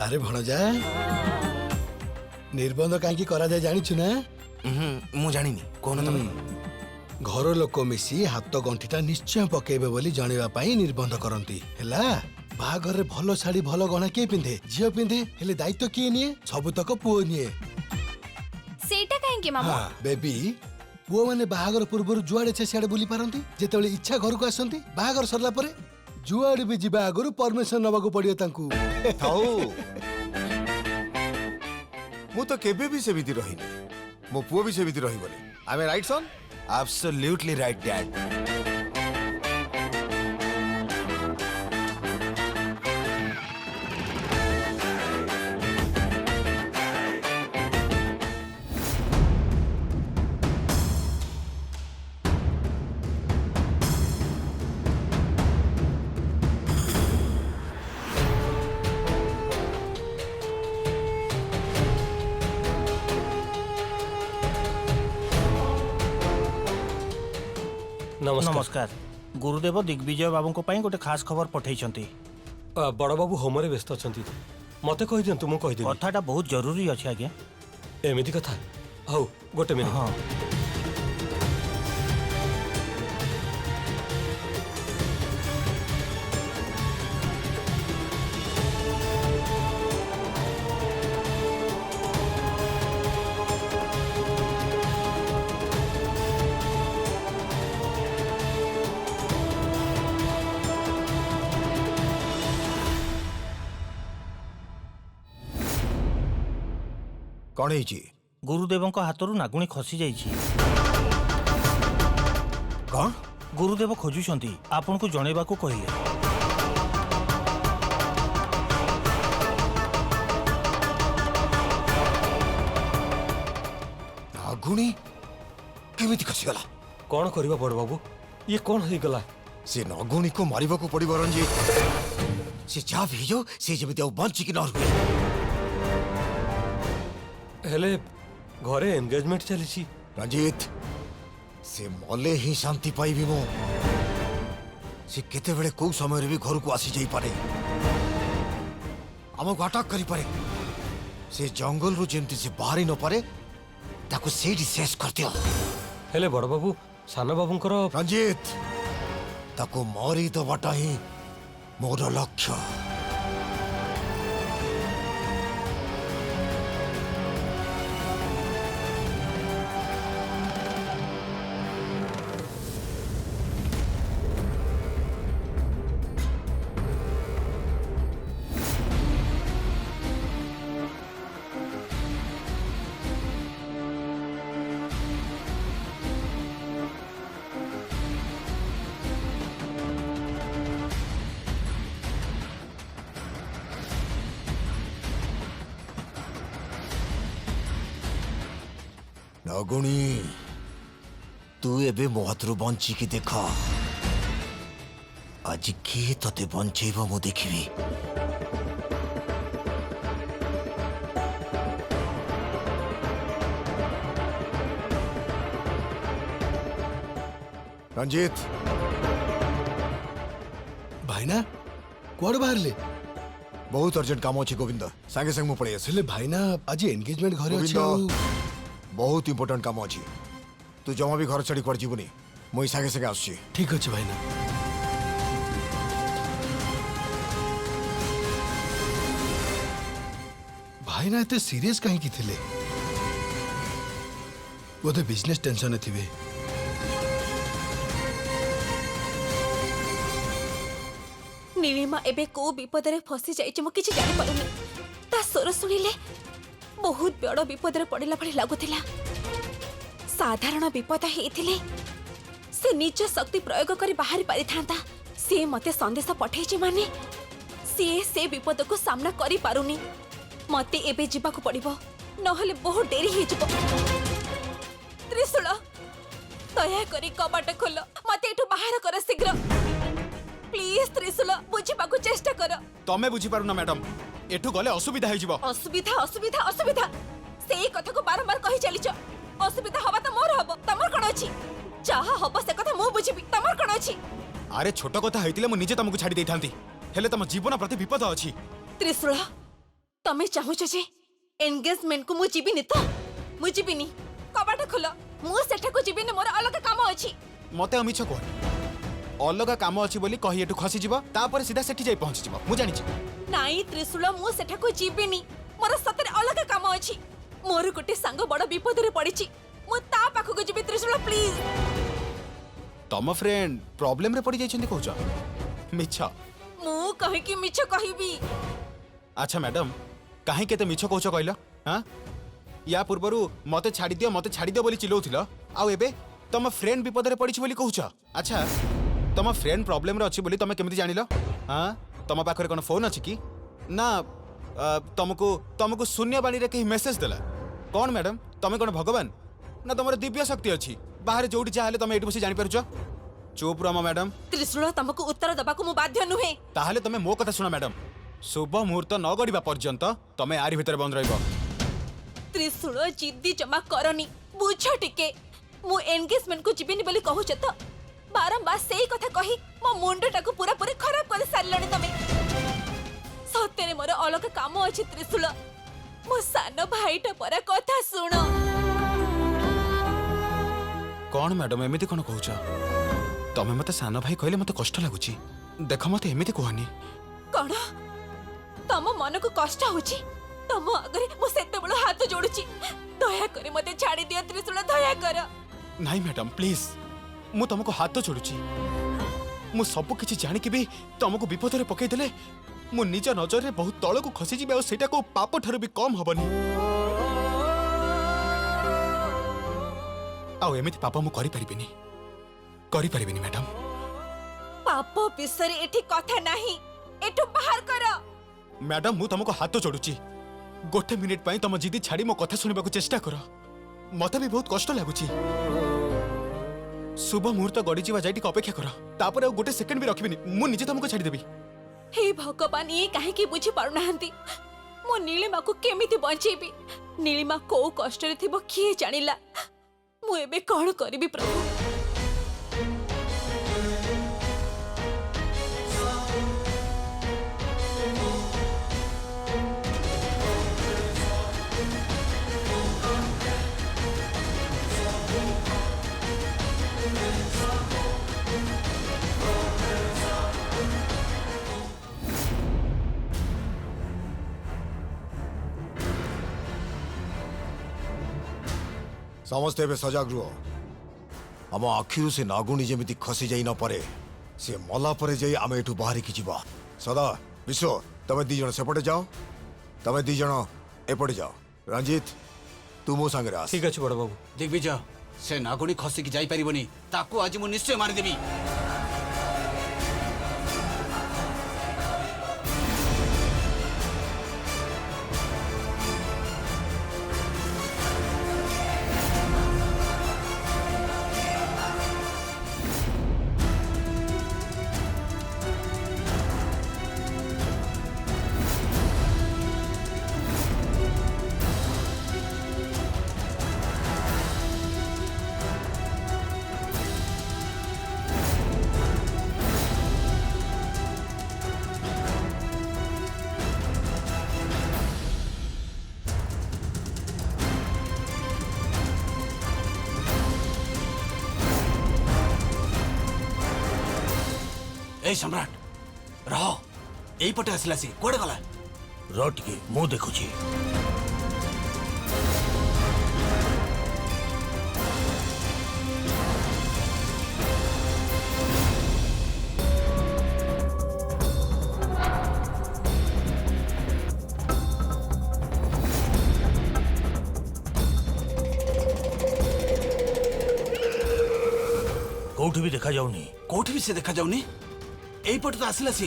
अरे भणजा निर्बंध कहीं करा जाए जानिछु ना? मु जानिनी कोन तमे घर लोक मिसी हाथ गंठीटा निश्चय पकेबे बोली जणेवा पई निर्बंध करंती हैला। बाहागर भलो साड़ी भलो गहना के पिंधे? झियो पिंधे, हेले दायित्व किए निए? सबु तक पुओ निए। सेटा काहे के मामा? हाँ बेबी, पुओ माने बाहागर पूर्व जुआड़े छे सियाड़े बुली पारंती। जेतेबेले इच्छा घर को आसंती, बाहागर सरला परे जुआड़े भी जिबा आगरु परमिशन नबाकू पड़ियो तांकू। मु तो केबे भी सेमिति रहिनी, मो पुओ भी सेमिति रहिबनी। I am right son? Absolutely right dad. नमस्कार। गुरुदेव दिग्विजय बाबू को गोटे खास खबर पठेइछंती। बड़ बाबू होमरे व्यस्त अछंती, मते कहि दियंतु मु कहि देबी। कथाटा बहुत जरूरी अछि आज्ञा। एमिति कथा हौ गोटे मिनिट। हाँ कौन है? गुरुदेव हाथरू नागुणी खसी जाइछि। कौन? गुरुदेव खोजुछंती, आपन को जणेबा को कहिले। नागुणी केमिति खसीगला? कौन करबा बड़ बाबू? ये कौन होई गला? से नागुणी को मारिबा को पड़ी रंजीत। से जा भी जो से जेमिति आ बंची कि न हुए। हेले घरे एंगेजमेंट चलीछि रंजीत, से मले ही शांति पाइबी मो। से केते बेले को समय रे भी घर को आसी जाई पारे, हमको अटैक करी पारे। से जंगल रु जेमति से बाहरी न पारे ताको सेडी शेष कर दियो। हेले बड़ बाबू सान बाबूंकर रंजीत, ताको मारी दबाटा ही मोर लक्ष्य। नागुणी, तू एबे मो हाथरू बंची की देखा। आज किए तते बंचेब मु देखिबी। रंजीत भाईना कुआड़ बाहर ले? बहुत अर्जेंट काम अच्छे गोविंद, सांगे संग मु पड़े हेले भाईना आज एंगेजमेंट घरे अछि। गोविंद बहुत इंपोर्टेंट काम अच्छी, तू जमा भी घर छाड़ी कर जीवनी। मुई सांगे संगे आसुची। ठीक अछि भाईना। भाईना एते सीरियस कहीं की थिले? बोधे बिजनेस टेंशन थिबे। नीलिमा एबे को विपदरे फसी जाइछि मो किछि जानि पारुनी। ता स्वर सुनिले बहुत बड़ विपदरे पड़िला भଳି लागुथिला। साधारण विपद हेथिले से निज शक्ति प्रयोग करी बाहरी पारि थांता। से मते संदेश पठेछि माने से विपद को सामना करी पारुनी। मते एबे जिबा को पड़िबो, नहले बहुत देरी हे जिवो। त्रिशूल, दया करी कबाट खोल, मते एठु बाहर कर शीघ्र। प्लीज त्रिशूल, बुझिबा को चेष्टा कर। तमे बुझी पारुना मैडम, एठु गले असुविधा हे जिवो। असुविधा असुविधा असुविधा सेही कथा को बारंबार कहि चलिछ। असुविधा हवा त मोर हबो, तमर कोन अछि? चाहा हबो से कथा मो बुझिबी, तमर कोन अछि? अरे छोट कथा हेतिले मु निजे तमको छाडी देथांती, हेले तम जीवन प्रति विपद अछि। त्रिशूल, तमे चाहुछ जे एंगेजमेंट को मु जीबिनी तो मु जीबिनी कबाट खोल मु सेठा को जीबिनी मोर अलग काम अछि मते अमिछ कह अलग काम अछि बोली कहि एटु खसी जीव तापर सीधा सेठी जाई पहुंची जीव मु जानि छी नाई त्रिशूल मु सेठा को जीबिनी मोर सतरे अलग काम अछि मोर गोटे सांग बड़ विपद रे पड़िछि मु ता पाखु को जीबी त्रिशूल प्लीज तम फ्रेंड प्रॉब्लम रे पड़ी जाइछन्ती कहूछ मिछ मु कहि कि मिछ कहिबी अच्छा मैडम काहे केते मिछ कहूछ कहलो हां या पूर्वरु मते छाड़ी दियो बोली चिल्लौथिलो आउ एबे तम फ्रेंड विपद रे पड़िछि बोली कहूछ अच्छा तम फ्रेंड प्रॉब्लम रे अछि बोली तमे केमिति जानिलो हां तम पाखरे कोन फोन अछि कि ना तुमको शून्यवाणी रे कहीं मेसेज देला कौन मैडम तमे कोन भगवान ना तुमर दिव्य शक्ति अछि बाहर जोडी चाहले तमे एठी बसी जानि परछ चुप रहो मैडम त्रिशूल तुमको उत्तर दबाको मु बाध्य नुहे ताहले तमे मो कथा सुना मैडम शुभ मुहूर्त न गड़िबा पर्यंत तमे आरी भितर बंद रहइबो त्रिशूल जिद्दी जमा करनी बुझ टिके मु एंगेजमेंट को जीबिनी बोली कहूछ तो बारंबार सेही कथा कही मो मुंडटा को पूरा पूरी खराब कर सारलणी तमे सतेरे मोर अलग काम अछि त्रिशूल मो सान भाईटा पर कथा सुनो कौन मैडम एमिति कोन कहूछ तमे मते सान भाई कहले मते कष्ट लागुची देख मते एमिति कहनी कौन तम मन को कष्ट होची तम अगरे मो सेते बड़ हाथ जोडुची दया करे मते छाड़ी दियो त्रिशूल दया कर नहीं मैडम प्लीज मु तुमको हाथ जोड़ुची मु सब किछि जानि कि भी तुमको विपद रे पकई देले मु निज नजर रे बहुत तळ को खसी जिबे और सेटा को पाप ठारू भी कम हबनी आ एमिति पाप मु करि परिबिनी मैडम पाप विषय एठी कथा नाही एठु बाहर कर मैडम मु तुमको हाथ जोड़ुची गोटे मिनिट पई तुम जिदी छाड़ी मो कथा सुनिबा चेष्टा कर मते भी बहुत कष्ट लागुची शुभ मुहूर्त गड़ी जीवा जाई टिक अपेक्षा कर तापर आ गोटे सेकंड भी रखिबिनी मु निजे तुमको छाड़ी देबी हे भगवान ये काहे की बुझी पारु नाहंती मो नीलिमा को केमिति बंचेबी नीलिमा को कष्ट रे थिबो किए जानिला मु एबे कोन करबी प्रभु समस्ते एवं सजग रुह आम आखिरु से नागुणी जमी खसी जाई न परे से मला परे जाई आम एठू बाहर की जीवा सदा विश्व तमे दी जण सेपटे जाओ तमे दी जण एपटे जाओ रंजीत तू मो संगे आस ठीक अछि बड़ बाबू दिग्विजय से नागुणी खसिकी जाई परिबनी ताकू आज मु निश्चय मारी देबी ए सम्राट रह एई पटे आसिला सी कोडे गला रट के मु देखुची कोठी भी देखा जाउनी कोठी भी से देखा जाउनी एई पटे तो आसिला सी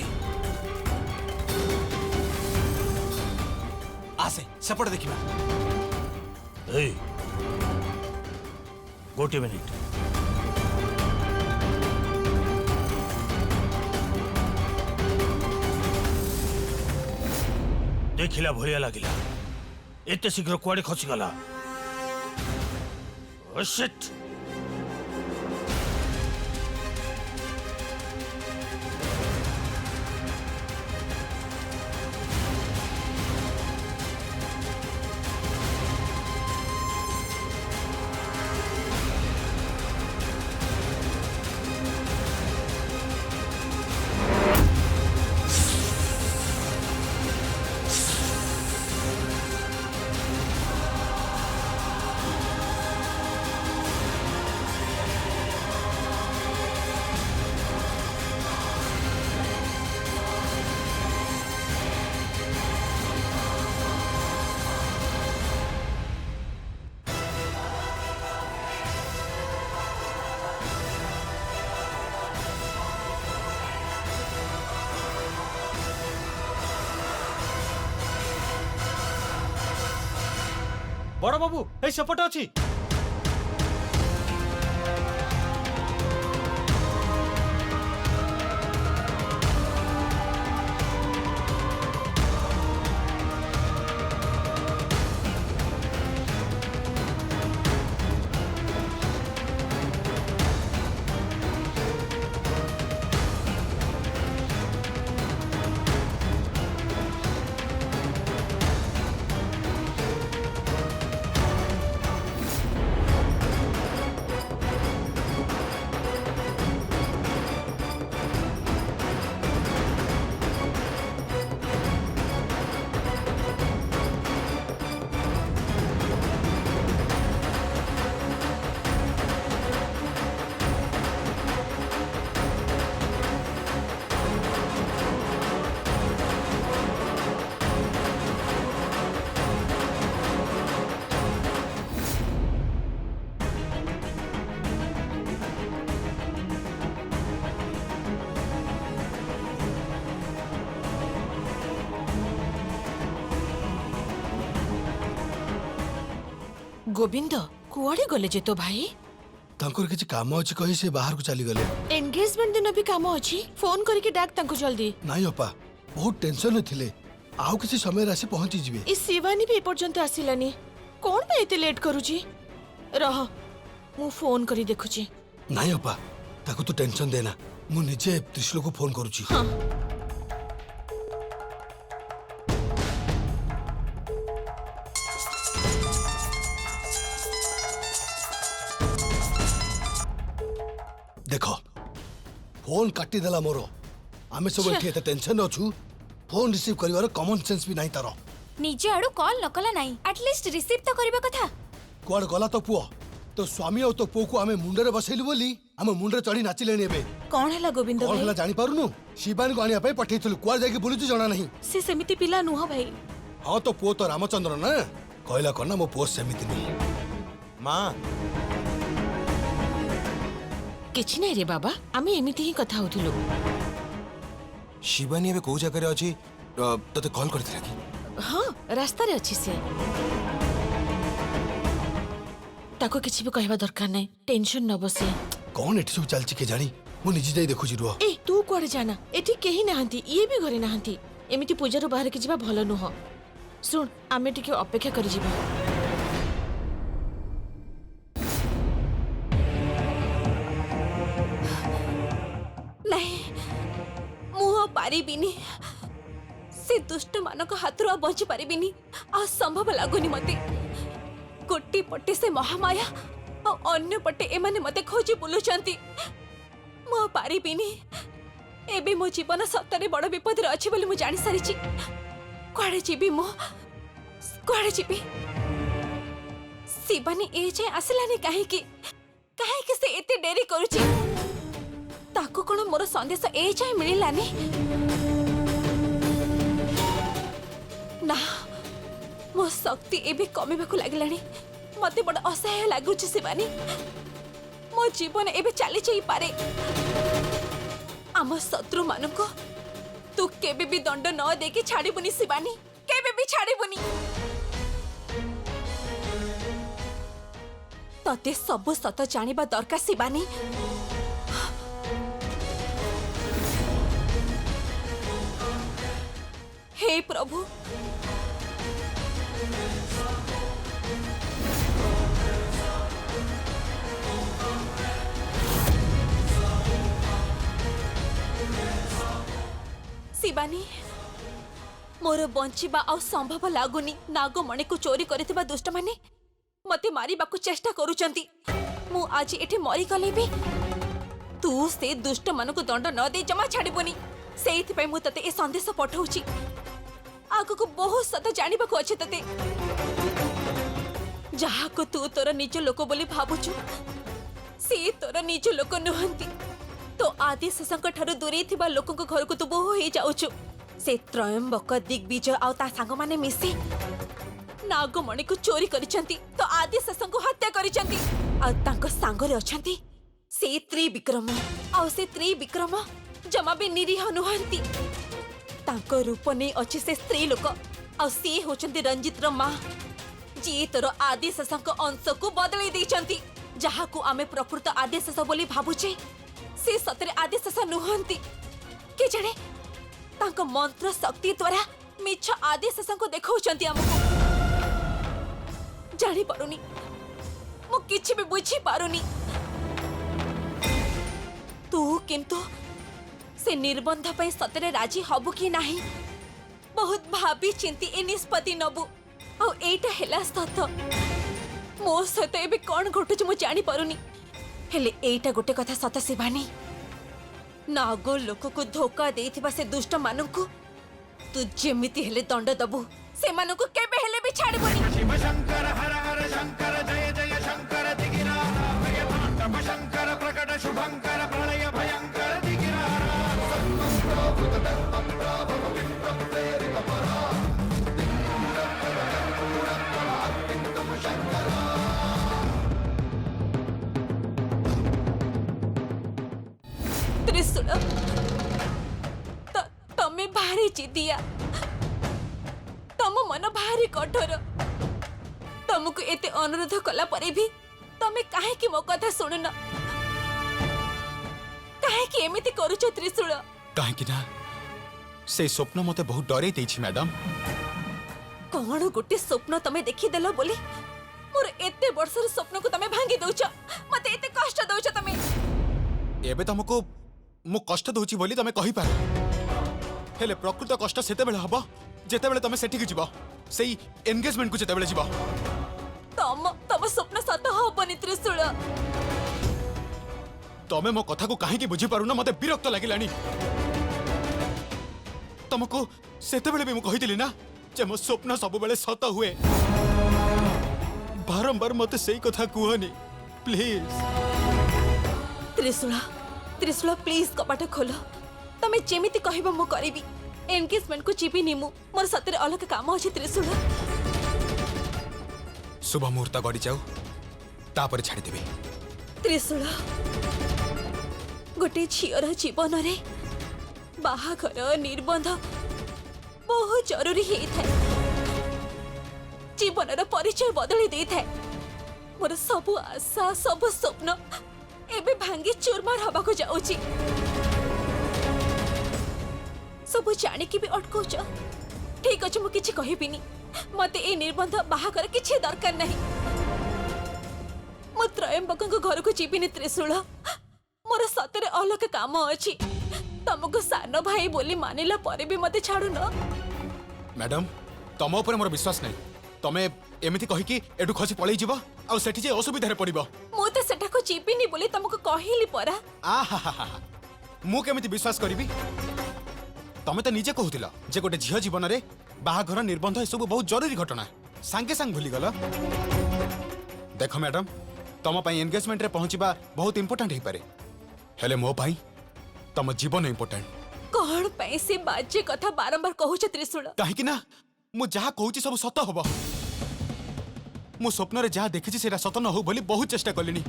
आसे सेपटे देखिबा ए गोटे मिनिट देखिला भलिया लागिला एते शीघ्र कुआडे खसिगला ओ शिट ବଡ଼ ବାବୁ ଏଇ ସେପଟେ ଅଛି। गोविंद कुआड़े गले जे तो भाई ତାଙ୍କର କିଛି କାମ ଅଛି କହି ସେ ବାହାରକୁ ଚାଲିଗଲେ। एंगेजमेंट दिन भी काम अछि फोन करके डाक तांको जल्दी ନାଇଁ ଅପା ବହୁତ ଟେନସନରେ ଥିଲେ। ଆଉ କିଛି ସମୟରେ ଆସି ପହଞ୍ଚିଯିବେ। ई शिवानी भी एपर्यंत आसिलानी कोन पे एते लेट करूची रह मु फोन करी देखुची। ନାଇଁ ଅପା ତାକୁ ତୁ ଟେନସନ ଦେନା। ମୁଁ ନିଜେ ତ୍ରିଶୂଳକୁ ଫୋନ କରୁଛି। हाँ ଦେଖ ଫୋନ କାଟିଦେଲା ମୋର। ଆମେ ସବୁ ଏଠି ଏତେ ଟେନସନ ଅଛୁ ଫୋନ ରିସିଭ କରିବାର କମନ ସେନ୍ସ ବି ନାହିଁ ତାର। ନିଜ ଆଡୁ କଲ୍ ନ କଲା ନାହିଁ ଆଟଲିଷ୍ଟ ରିସିଭ୍ ତ କରିବା କଥା। କୁଆଡେ ଗଲା ତୋ ପୁଅ? ତୋ ସ୍ୱାମୀ ଆଉ ତୋ ପୁଅକୁ ଆମେ ମୁଣ୍ଡରେ ବସେଇଲୁ ବୋଲି ଆମ ମୁଣ୍ଡରେ ଚଢି ନାଚିଲେଣି ଏବେ। कौन है गोविंद କଣ भाई ହେଲା ଜାଣିପାରୁନୁ? ଶିବାନୀକୁ ଆଣିବା ପାଇଁ ପଠେଇଥିଲୁ। କୁଆଡେ ଯାଇକି ବୁଲୁଛୁ ଜଣା ନାହିଁ। से सेमिति पिला नुह भाई ହଁ ତୋ ପୁଅ ତ ରାମଚନ୍ଦ୍ର ନା କହିଲା କଣ ନା ମୋ ପୁଅ ସେମିତି ନୁହେଁ। ମା किछि नहीं रे बाबा आमी एमिति ही कथा होथिलु। शिवानी ଏବେ କୋଉ ଜାଗାରେ ଅଛି ତତେ କଲ୍ କରିଥିଲା କି? हाँ रास्ता रे अच्छी से ताको किछि भी कहबा दरकार नहीं टेंशन न बसे। କଣ ଏଠି ସବୁ ଚାଲିଛି କେଜାଣି? ମୁଁ ନିଜେ ଯାଇ ଦେଖୁଛି ରୁହ। ए तू कुआड़े जाना एठी केही नाहंती ये भी घरे नाहंती एमिति पूजारू बाहर के जिबा भलो नुह। सुन आमे टिके अपेक्षा करि जिबा। ନାହିଁ ମୁଁ ଆଉ ପାରିବିନି। ସେ ଦୁଷ୍ଟ ମାନଙ୍କ ହାତରୁ ଆଉ ବଞ୍ଚି ପାରିବିନି। ଆଉ ସମ୍ଭବ ଲାଗୁନି ମତେ। ଗୋଟି ପଟେ ସେ ମହାମାୟା ଆଉ ଅନ୍ୟ ପଟେ ଏମାନେ ମତେ ଖୋଜି ବୁଲୁଛନ୍ତି। ମୁଁ ଆଉ ପାରିବିନି। ଏବେ ମୋ ଜୀବନ ସତରେ ବଡ଼ ବିପଦରେ ଅଛି ବୋଲି ମୁଁ ଜାଣି ସାରିଛି। କୁଆଡ଼େ ଯିବି ମୁଁ? କୁଆଡ଼େ ଯିବି? ଶିବାନୀ ଏ ଯାଏଁ ଆସିଲାନି କାହିଁକି? କାହିଁକି ସେ ଏତେ ଡେରି କରୁଛି? ତାକୁ କଣ ମୋର ସନ୍ଦେଶ ଏ ଯାଏଁ ମିଳିଲାନି? ନା ମୋ ଶକ୍ତି ଏବେ କମିବାକୁ ଲାଗିଲାଣି। ମତେ ବଡ଼ ଅସହାୟ ଲାଗୁଛି ଶିବାନୀ। ମୋ ଜୀବନ ଏବେ ଚାଲି ଯାଇପାରେ। ଆମ ଶତ୍ରୁ ମାନଙ୍କୁ ତୁ କେବେ ବି ଦଣ୍ଡ ନ ଦେଇକି ଛାଡ଼ିବୁନି ଶିବାନୀ। କେବେ ବି ଛାଡ଼ିବୁନି। ତତେ ସବୁ ସତ ଜାଣିବା ଦରକାର ଶିବାନୀ। हे प्रभु शिवानी मोर बंचिबा आ संभव लागुनी। नागमणि को चोरी करथिबा दुष्ट माने मते मारिबाकू चेष्टा करूचंती। मु आज एठी मरी गले भी तू से दुष्ट मानको दंड न दे जमा छाड़िबोनी। सेइथि पई मु तते ए संदेश पठाउची। आगको बहुत सत जानिबाकू अछि तते। जहाको तू तोर निज लोक बोली भाबुछु से तोर निज लोक नुहंती। तो आदि शेषक ठारू दूरे थिबा लोकक घरको तू बहु हे जाउछु। से त्रयंबक दिग्विजय आ ता संग माने मिसी नागमणि को चोरी करिसंती। तो आदि शेषक हत्या करिसंती। आ तांको सांगरे अछंती से त्रिविक्रम। आ से त्रिविक्रम जमा भी निरीह नुहंती। तांको रूप नै अछि से स्त्री लोक। आ से होचंती रंजित रो मां जी तोर आदिशेष अंश को बदल देइचंती जहा को आमे प्रकृत आदिशेष बोली भाबुचे से सतरे आदिशेष नुहंती के जाने तांको मंत्र शक्ति द्वारा मिछ आदिशेष को देखौचंती हमको जानी पारुनी मु किछि भी बुझी पारुनी तू किंतु से निर्बंध पे सतरे राजी हबु कि नाही बहुत भाभी चिंती ए निष्पत्ति नबु और एटा हेला सत मो सहित एबे कौन घटुच मु जानी पारुनी हेले एटा गोटे कथा सत शिवानी नागो लोक को धोखा देथिबा से दुष्ट माननकु तू जेमिति हेले दंड दबु से माननकु केबे हेले भी छाड़बनी शिव शंकर हर हर शंकर जय जय शंकर दिगिनाथ भय तांडव शंकर प्रकट शुभंकर प्रलय भयंकर दिगिनाथ त्रिशूल तमे भारी जिदिया तम मन भारी कठोर तुमको एते अनुरोध कला परे भी तमे काहे कि मो कथा सुनुन काहे कि एमिति करूछ त्रिशूल काहे ना से स्वप्न मते बहुत डरे देछि मैडम कौन गोटे स्वप्न तमे देखि देलो बोली मोर एते वर्षर स्वप्न को तमे भांगी दउछ मते एते कष्ट दउछ तमे एबे तुमको मु कष्ट दउछि बोली तमे कहि पार हेले प्रकृत कष्ट सेते बेले हबो जेते बेले तमे सेठी जिवो सेई एंगेजमेंट को जेते बेले जिवो तम स्वप्न सत होबनी त्रिशूल तमे मो कथा को काहे कि बुझी पारुना मते विरक्त लागिलानी तुमको सेते बेले भी मु कहि दिली ना जे मो स्वप्न सब बेले सत हुए बारंबार मते सेई कथा कुहनी प्लीज त्रिशूल त्रिशूल प्लीज कपाट खोल तमे जेमिति कहबो मु करिबी एंगेजमेंट को चिपी निमु मोर सतरे अलग काम अछि त्रिशूल शुभ मुहूर्त गड़ी जाऊ तापर छाड़ी देबी त्रिशूल गोटे झीर जीवन रे बाहाघर निर्बंध बहुत जरूरी हे थाए जीवन परिचय बदली दे थाए मोर सब आशा सब स्वप्न एबे भांगी चूरमार हवा को जाउची सब जानी कि भी अटकौच ठीक अच्छे मु किछि कहिबिनी मते ए निर्बंध बाहाकर किछि दरकार नहीं मु त्रयंबक घर को जीविनी त्रिशूल मोर सतरे अलग काम अछि तुमको सान भाई बोली मानिला परे भी मते छाड़ू न मैडम तम ऊपर मोर विश्वास नहीं तमे एमिति कहि कि एडु खसी पळै जिवो आ सेठी जे असुविधा रे पड़िबो मु त सेटा को जीविनी बोली तुमको कहिली परा आहा मु केमिति विश्वास करिबी तमे तो निजे कहूतिला जे गोटे झियो जीवन रे बाहाघर निर्बंध ए सब बहुत जरूरी घटना सांगे सांग भूली गल देखो मैडम तम पई एंगेजमेंट रे पहुंचीबा बहुत इंपोर्टेंट हे पारे हेले मो पई तम जीवन इंपोर्टेंट कौन पई से बाजे कथा बारंबार कहूछ त्रिशूल काहे कि ना मु जहा कहूची सब सत होबो मु स्वप्न रे जहा देखिछि सेरा सत न हो बोली बहुत चेष्टा कलिनी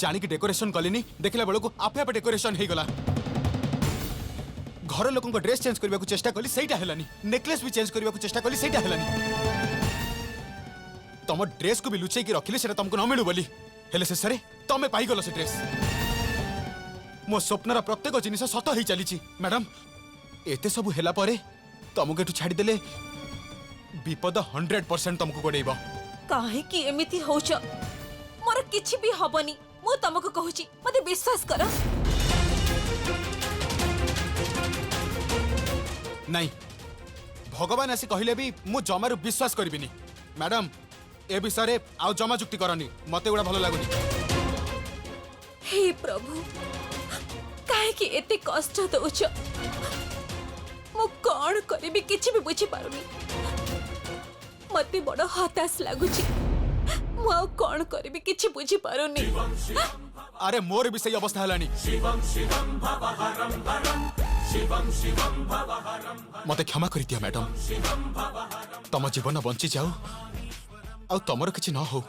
जानी कि डेकोरेशन कलिनी देखला बेलो को आपे आपे डेकोरेशन हे गला घर लोगों को ड्रेस चेंज करबा को चेष्टा कली सेटा हेलानी नेकलेस भी चेंज करबा को चेष्टा कली सेटा हेलानी तम ड्रेस को भी लुचै कि रखिले सेटा तुमको न मिलु बोली हेले से सरे तमे पाई गलो से ड्रेस मो स्वप्नर प्रत्येक जिनिस सत ही चलीची मैडम एते सब हेला परे तुमको एठु छाड़ी देले विपद 100% तुमको गोडेइबो काहे कि एमिति होछ मोर किछि भी हबनी मु तुमको कहूची मते विश्वास कर नहीं भगवान आसी कहले भी मु जमारू विश्वास करबिनी मैडम ए विषय आउ जमा जुक्ति करनी मते उड़ा भलो लागुनी हे प्रभु काहे कि एते कष्ट दउछ मु कोन करबी किछि भी बुझी पारुनी मते बड़ हताश लागुची मु आ कोन करबी किछि बुझी पारुनी अरे मोर भी सही अवस्था हलानी मते क्षमा करि दिया मैडम तम जीवन बंची जाऊ आ तमर किछि न हो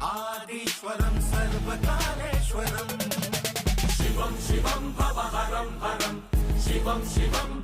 आदिश्वरम सर्वकालेश्वरम शिवम शिवम भवहरम हरम शिवम शिवम